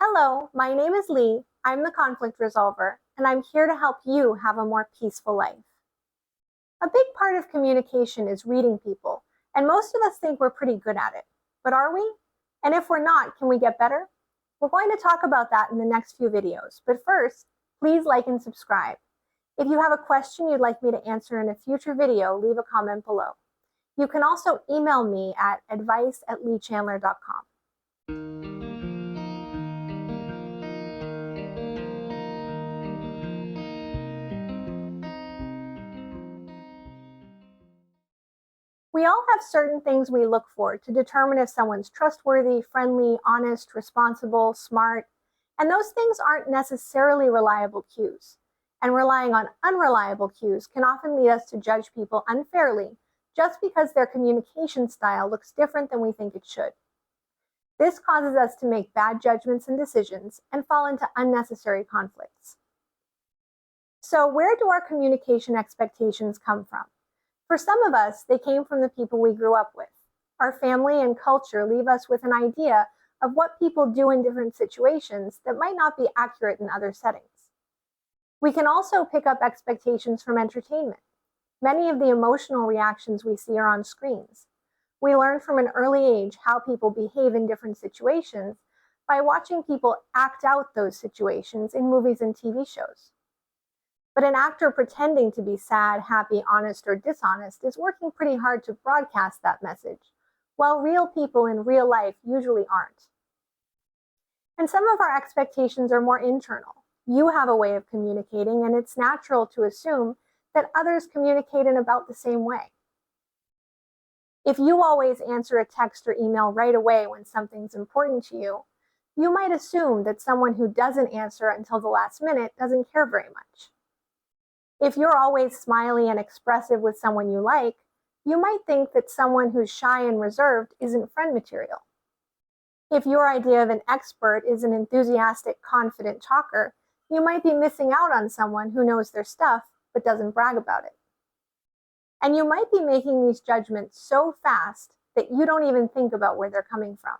Hello, my name is Lee. I'm the conflict resolver, and I'm here to help you have a more peaceful life. A big part of communication is reading people, and most of us think we're pretty good at it. But are we? And if we're not, can we get better? We're going to talk about that in the next few videos, but first, please like and subscribe. If you have a question you'd like me to answer in a future video, leave a comment below. You can also email me at advice@leechandler.com. We all have certain things we look for to determine if someone's trustworthy, friendly, honest, responsible, smart, and those things aren't necessarily reliable cues. And relying on unreliable cues can often lead us to judge people unfairly just because their communication style looks different than we think it should. This causes us to make bad judgments and decisions and fall into unnecessary conflicts. So, where do our communication expectations come from? For some of us, they came from the people we grew up with. Our family and culture leave us with an idea of what people do in different situations that might not be accurate in other settings. We can also pick up expectations from entertainment. Many of the emotional reactions we see are on screens. We learn from an early age how people behave in different situations by watching people act out those situations in movies and TV shows. But an actor pretending to be sad, happy, honest, or dishonest is working pretty hard to broadcast that message, while real people in real life usually aren't. And some of our expectations are more internal. You have a way of communicating, and it's natural to assume that others communicate in about the same way. If you always answer a text or email right away when something's important to you, you might assume that someone who doesn't answer until the last minute doesn't care very much. If you're always smiley and expressive with someone you like, you might think that someone who's shy and reserved isn't friend material. If your idea of an expert is an enthusiastic, confident talker, you might be missing out on someone who knows their stuff but doesn't brag about it. And you might be making these judgments so fast that you don't even think about where they're coming from.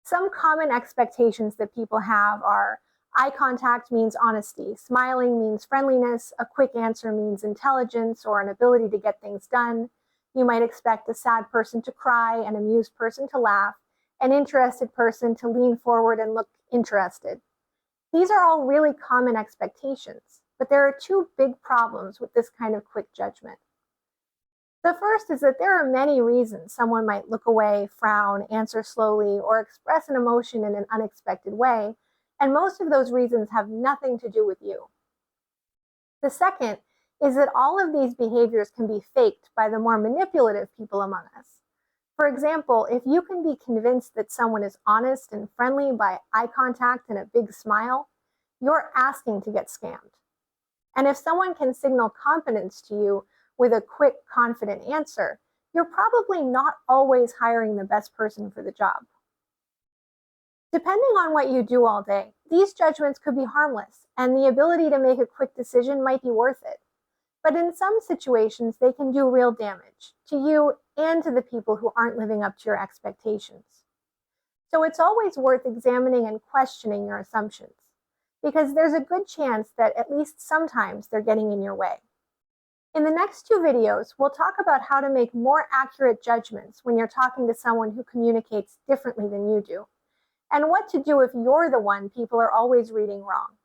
Some common expectations that people have are: eye contact means honesty, smiling means friendliness, a quick answer means intelligence or an ability to get things done. You might expect a sad person to cry, an amused person to laugh, an interested person to lean forward and look interested. These are all really common expectations, but there are two big problems with this kind of quick judgment. The first is that there are many reasons someone might look away, frown, answer slowly, or express an emotion in an unexpected way, and most of those reasons have nothing to do with you. The second is that all of these behaviors can be faked by the more manipulative people among us. For example, if you can be convinced that someone is honest and friendly by eye contact and a big smile, you're asking to get scammed. And if someone can signal confidence to you with a quick, confident answer, you're probably not always hiring the best person for the job. Depending on what you do all day, these judgments could be harmless, and the ability to make a quick decision might be worth it. But in some situations, they can do real damage to you and to the people who aren't living up to your expectations. So it's always worth examining and questioning your assumptions, because there's a good chance that at least sometimes they're getting in your way. In the next two videos, we'll talk about how to make more accurate judgments when you're talking to someone who communicates differently than you do, and what to do if you're the one people are always reading wrong.